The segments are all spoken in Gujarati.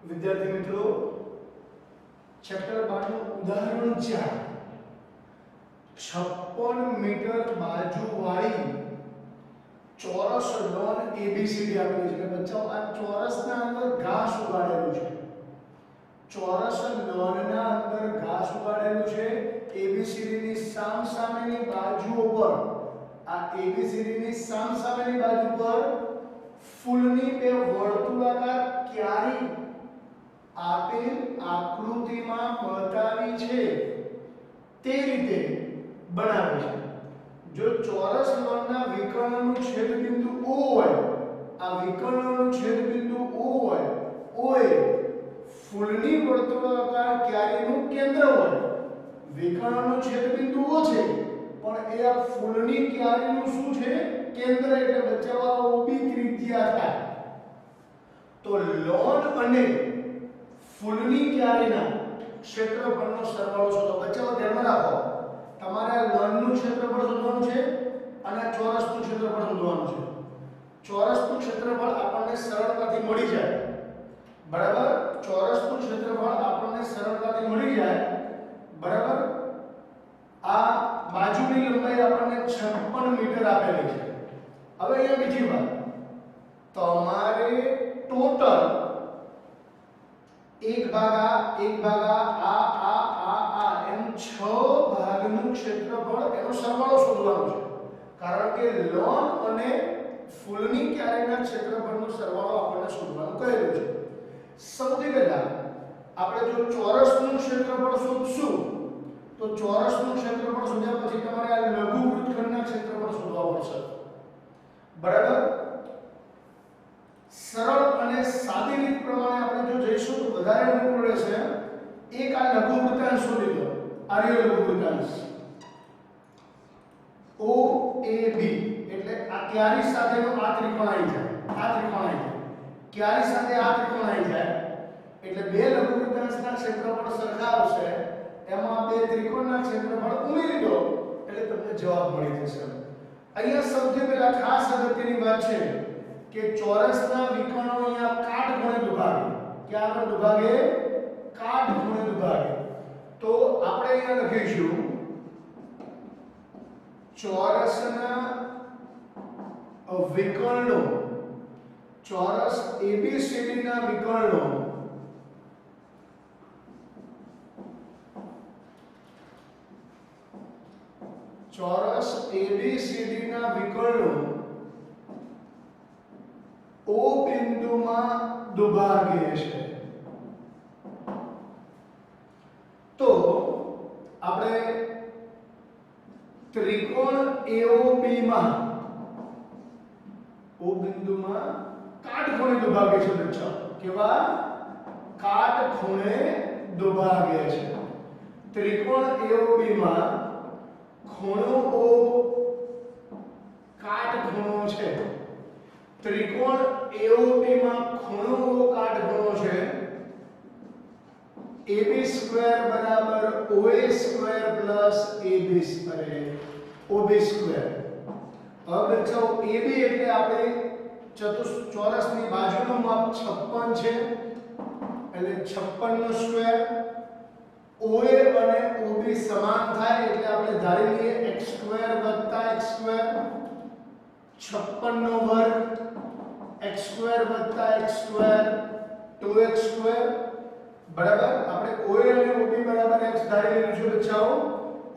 विद्यार्थी मित्रों चैप्टर 12 નું ઉદાહરણ 4 56 મીટર બાજુવાળી ચોરસ લોન એબીસીડી આપેલી છે કે બચ્ચાઓ આ ચોરસના અંદર ઘાસ ઉગાડેલું છે ચોરસ લોનના અંદર ઘાસ ઉગાડેલું છે એબીસીડી ની સામસામેની બાજુઓ પર આ એબીસીડી ની સામસામેની બાજુ પર ફૂલની બે વર્તુળાકાર ક્યારી આપેલ આકૃતિમાં બતાવી છે તે રીતે બનાવે છે જો ચોરસ લોનના વિકર્ણનું છેદબિંદુ O હોય આ વિકર્ણનું છેદબિંદુ O હોય O એ ફૂલની વર્તુળાકાર ક્યારીનું કેન્દ્ર હોય વિકર્ણનું છેદબિંદુ O છે પણ એ આ ફૂલની ક્યારીનું શું છે કેન્દ્ર એટલે બચ્ચાઓ OB ત્રિજ્યા થાય તો લોન અને ફૂલની ક્યારીના ક્ષેત્રફળનો સરવાળો શોધો બચ્ચાઓ ધ્યાનમાં રાખો તમારે લોનનું ક્ષેત્રફળ શોધવાનું છે અને ચોરસનું ક્ષેત્રફળ શોધવાનું છે ચોરસનું ક્ષેત્રફળ આપણને સરળતાથી મળી જાય બરાબર ચોરસનું ક્ષેત્રફળ આપણને સરળતાથી મળી જાય બરાબર આ બાજુની લંબાઈ આપણને 56 મીટર આપેલી છે હવે અહીંયા બીજી વાત તમારે ટોટલ एक भागा आ एम 6 भागનું ક્ષેત્રફળ એનો સરવાળો શોધવાનો છે કારણ કે લોન અને ફૂલની ક્યારીના ક્ષેત્રફળનો સરવાળો આપણને શોધવાનું કહેલું છે સૌથી પહેલા આપણે જો ચોરસનું ક્ષેત્રફળ શોધશું તો ચોરસનું ક્ષેત્રફળ શોધ્યા પછી તમારે આ લઘુ વૃત્તખંડના ક્ષેત્રફળ શોધવા પડશે બરાબર સરળ અને સાદી રીત પ્રમાણે આપણે જો જઈશું તો વધારે અનુકૂળ રહેશે એક આ લઘુ વૃત્તાંશ શોધી લો આર્ય લઘુ વૃત્તાંશ OAB એટલે આ ક્યારી સાથેનો આ ત્રિકોણ આવી જાય ક્યારી સાથે આ ત્રિકોણ આવી જાય એટલે બે લઘુ વૃત્તાંશના ક્ષેત્રફળ સરખા આવશે એમાં બે ત્રિકોણના ક્ષેત્રફળ ઉમેરી દો એટલે તમને જવાબ મળી જશે અહીંયા સૌથી પહેલા ખાસ અગત્યની વાત છે કે ચોરસના વિકર્ણો અહીંયા કાટખૂણે દુભાગે ક્યાં આગળ દુભાગે કાટખૂણે દુભાગે તો આપણે અહીંયા લખીશું ચોરસના વિકર્ણો ચોરસ ABCD ના વિકર્ણો ચોરસ ABCD ના વિકર્ણો O બિંદુમાં દુભાગે છે તો આપણે ત્રિકોણ AOB માં O બિંદુમાં કાટખૂણે દુભાગે છે બચ્ચા કેવા કાટખૂણે દુભાગે છે ત્રિકોણ AOB માં ખૂણો O કાટખૂણો છે त्रिकोण AOB માં ખૂણો O કાટખૂણો છે AB સ્ક્વેર બરાબર OA સ્ક્વેર પ્લસ AB અરે OB સ્ક્વેર હવે બચ્ચાઓ AB એટલે આપણે ચોરસની બાજુનું માપ 56 છે એટલે 56 નો સ્ક્વેર OA અને OB સમાન થાય એટલે આપણે ધારી લઈએ x સ્ક્વેર x સ્ક્વેર 56 નો વર્ગ x square x square 2x square બરાબર આપણે OA અને OB બરાબર x ધારી લીધું છે બચ્ચાઓ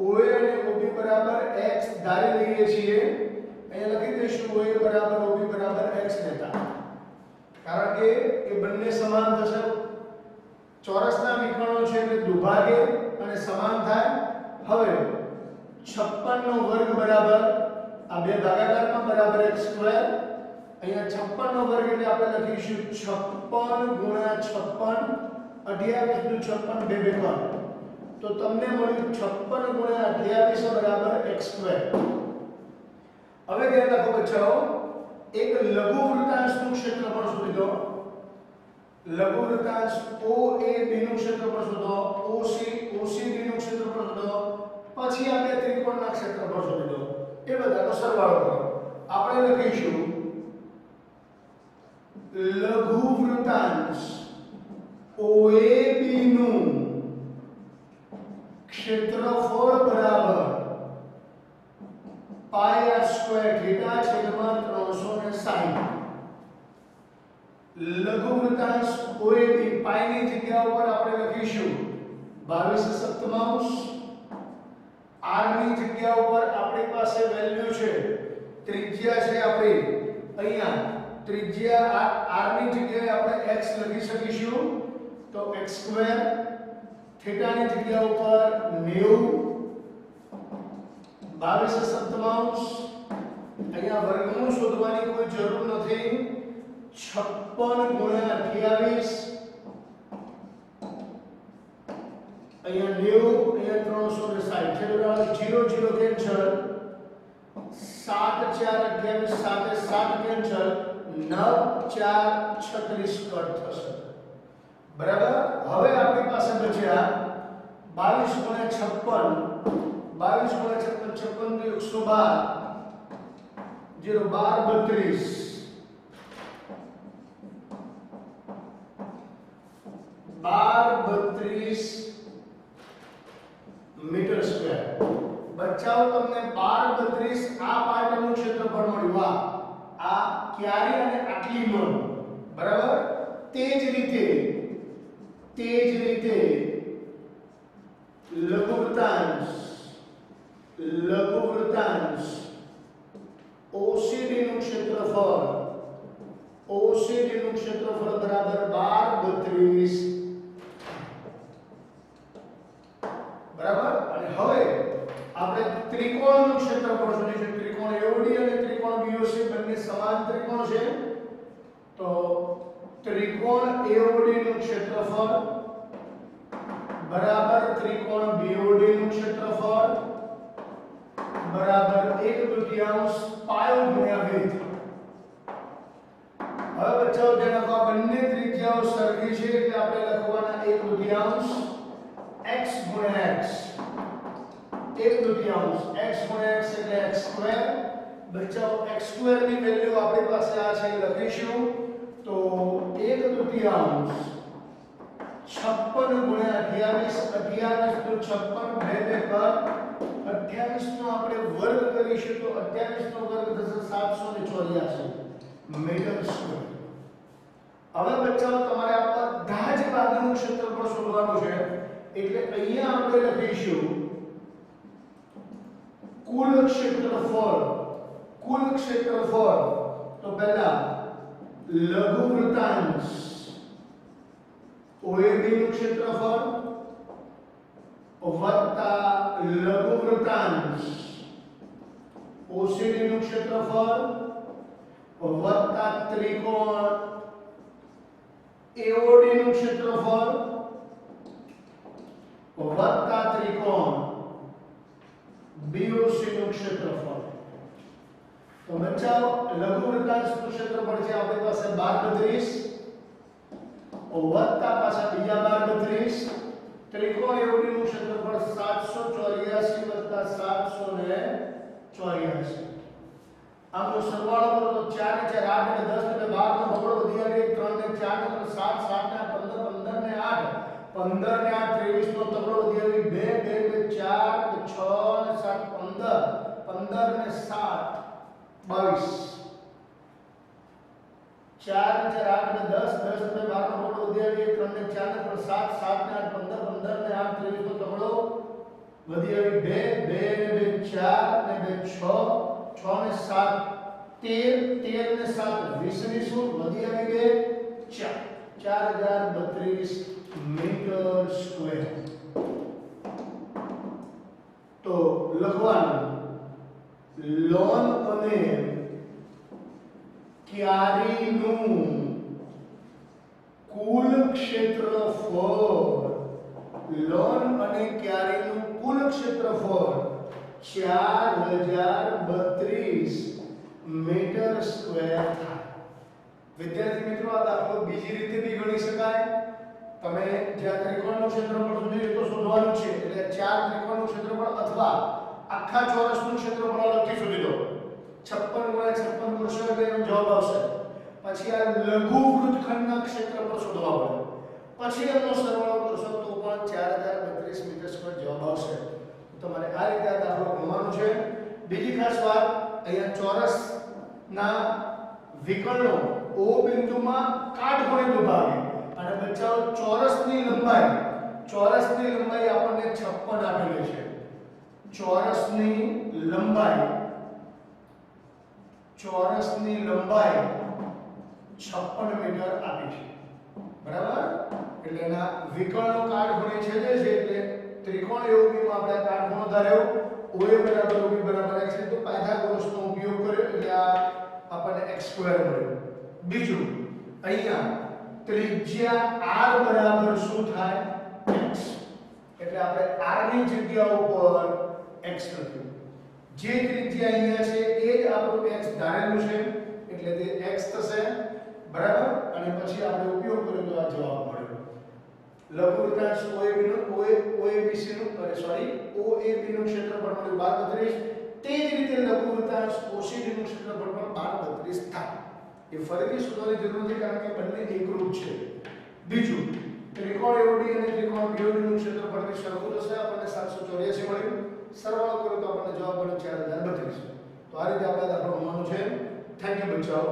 OA અને OB બરાબર x ધારી લઈએ છીએ અહીંયા લખી દઈશું OA બરાબર OB બરાબર x લેતા કારણ કે એ બંને સમાન થશે ચોરસના વિકર્ણો છે એટલે દુભાગે અને સમાન થાય હવે 56 નો વર્ગ બરાબર આ બે ભાગાકારમાં બરાબર x સ્ક્વેર અહીંયા 56 નો વર્ગ એટલે આપણે લખીશું 56 ગુણ્યા 56 28 નું 56 બે બે કર તો તમને મળ્યું 56 ગુણ્યા 28 બરાબર x સ્ક્વેર હવે ધ્યાન રાખો બચ્ચાઓ એક લઘુ વૃત્તાંશનું ક્ષેત્રફળ શોધી દો લઘુ વૃત્તાંશ OAB નું ક્ષેત્રફળ શોધો OCD નું ક્ષેત્રફળ શોધો પછી આ બે ત્રિકોણના ક્ષેત્રફળ શોધી દો એ બધાનો સરવાળો કરો આપણે લખીશું લઘુ વૃત્તાંશ OAB નું ક્ષેત્રફળ બરાબર પાઈ r સ્ક્વેર થીટા છેદમાં 360. લઘુવૃત્તાંશ OAB પાઈ ની જગ્યા ઉપર આપણે લખીશું 22 સપ્તમાંશ. r ની જગ્યા ઉપર આપણી પાસે વેલ્યુ છે, ત્રિજ્યા છે આપણી અહીંયા ત્રિજ્યા r ની જગ્યાએ આપણે x લખી શકીશું તો x સ્ક્વેર. થીટા ની જગ્યા ઉપર 90 22 સપ્તમાંશ. અહીંયા વર્ગમૂળ શોધવાની કોઈ જરૂર નથી. 56 ગુણ્યા 28 અહીંયા 90 અહીંયા 360 છે બરાબર 0 0 કેન્સલ 7 4 28 7 7 કેન્સલ 9 4 36 કટ થશે બરાબર. હવે આપણી પાસે બચ્યા 22 ગુણ્યા 56 22 ગુણ્યા 56 56 તો 112 0 12 મીટર સ્ક્વેર. બચ્ચાઓ તમને 12 32 આ પાર્ટનું ક્ષેત્રફળ મળ્યું. આ ક્યારે અને આટલી નોંધ બરાબર. તે જ રીતે લઘુવૃત્તાંશ OCD નું ક્ષેત્રફળ બરાબર 12 32 બરાબર. અને હવે આપણે ત્રિકોણનું ક્ષેત્રફળ શોધીશું. ત્રિકોણ AOD અને ત્રિકોણ BOC બંને સમાન ત્રિકોણ છે તો ત્રિકોણ AOD નું ક્ષેત્રફળ બરાબર ત્રિકોણ BOD નું ક્ષેત્રફળ બરાબર 1/2 પાઈ ગુણ્યા વિડ્થ. હવે બચ્ચાઓ ધ્યાન આપો, બંને ત્રિજ્યાઓ સરખી છે એટલે આપણે લખવાના 1/2 x ગુણ્યા x 1/2 x ગુણ્યા x એટલે x સ્ક્વેર. બચ્ચાઓ x સ્ક્વેર ની વેલ્યુ આપણી પાસે આ છે લખીશું તો 1/2 56 ગુણ્યા 28 તો 56 બે બે કર 28 નો આપણે વર્ગ કરીશું તો 28 નો વર્ગ થશે 784 મીટર સ્ક્વેર. હવે બચ્ચાઓ તમારે આ બધા જ ભાગનું ક્ષેત્રફળ શોધવાનું છે એટલે અહીંયા આપણે લખીશું કુલ ક્ષેત્રફળ તો પહેલા લઘુવૃત્તાંશ OAB નું ક્ષેત્રફળ વત્તા લઘુવૃત્તાંશ OCD નું ક્ષેત્રફળ વત્તા ત્રિકોણ AOD નું ક્ષેત્રફળ વત્તા ત્રિકોણ BOC નું ક્ષેત્રફળ. તો બચ્ચાઓ લઘુવૃત્તાંશનું ક્ષેત્રફળ છે આપણી પાસે 12 વત્તા પાછા બીજા 12 ત્રિકોણ AOD નું ક્ષેત્રફળ 784 વત્તા 784. આનો સરવાળો કરો તો 4 ને 4 8 ને 10 ને 12 નો બગડો વધી આવે 3 ને 4 ને 7 7 ને 15 15 ને 8 15 ને 8 23 નો તગડો વધી આવે 2 2 4 6 ને 7 15 15 ને 7 22 4 ને 4 8 ને 10 10 ને 12 નો બગડો વધી આવે 3 ને 4 ને 7 7 ને 8 15 15 ને 8 23 નો તગડો વધી આવે 2 2 ને 4 ને 6 6 ને 7 13 13 ને 7 20 ની શું વધી આવી ગઈ 4032 મીટર સ્ક્વેર. તો લખવાનું લોન અને ક્યારીનું કુલ ક્ષેત્રફળ લોન અને ક્યારીનું કુલ ક્ષેત્રફળ 4032 મીટર સ્ક્વેર થાય. વિદ્યાર્થી મિત્રો આ દાખલો બીજી રીતે બી ગણી શકાય. તમે જ્યાં ત્રિકોણનું ક્ષેત્રફળ શોધ્યું તો શોધવાનું છે એટલે 4 ત્રિકોણનું ક્ષેત્રફળ અથવા આખા ચોરસનું ક્ષેત્રફળ અલગથી શોધી દો. 56 ગુણ્યા 56 કરશો એટલે એનો જવાબ આવશે. પછી આ લઘુ વૃત્તખંડના ક્ષેત્રફળ શોધવા પડે. પછી એમનો સરવાળો કરશો તો પણ 4032 મીટર સ્ક્વેર જવાબ આવશે. તમારે આ રીતે આ દાખલો ગણવાનો છે. બીજી ખાસ વાત, અહીંયા ચોરસના વિકર્ણો O બિંદુમાં કાટખૂણે દબાવે અને બચ્ચાઓ ચોરસની લંબાઈ આપણને 56 આપેલી છે. ચોરસની લંબાઈ 56 મીટર આપી છે. બરાબર? એટલે એના વિકર્ણો કાટખૂણે છેદે છે એટલે ત્રિકોણ યોગીમાં આપણે કાટખૂણો ધાર્યો OA બરાબર OB બરાબર x તો પાયથાગોરસનો ઉપયોગ કર્યો એટલે આ આપણને x² મળ્યો. બીજું અહીંયા ત્રિજ્યા r બરાબર શું થાય? x. એટલે આપણે r ની જગ્યા ઉપર x લખ્યું. જે ત્રિજ્યા અહીંયા છે એ જ આપણું x ધારેલું છે એટલે તે x થશે. બરાબર? અને પછી આપણે ઉપયોગ કર્યો તો આ જવાબ મળ્યો. લઘુવૃત્તાંશ OAB નું ક્ષેત્રફળ મળ્યું 1232. તે જ રીતે લઘુવૃત્તાંશ OCD નું ક્ષેત્રફળ પણ 1232 થાય. એ ફરીથી શોધવાની જરૂર નથી કારણ કે બંને એકરૂપ છે. બીજું ત્રિકોણ AOD અને ત્રિકોણ BOD નું ક્ષેત્રફળ ની સરખું થશે. આપણને 784 મળ્યું. સરવાળો કરો તો આપણને જવાબ મળ્યો 4032. તો આ રીતે આપણે દાખલો ગણવાનો છે. Thank you બચ્ચાઓ.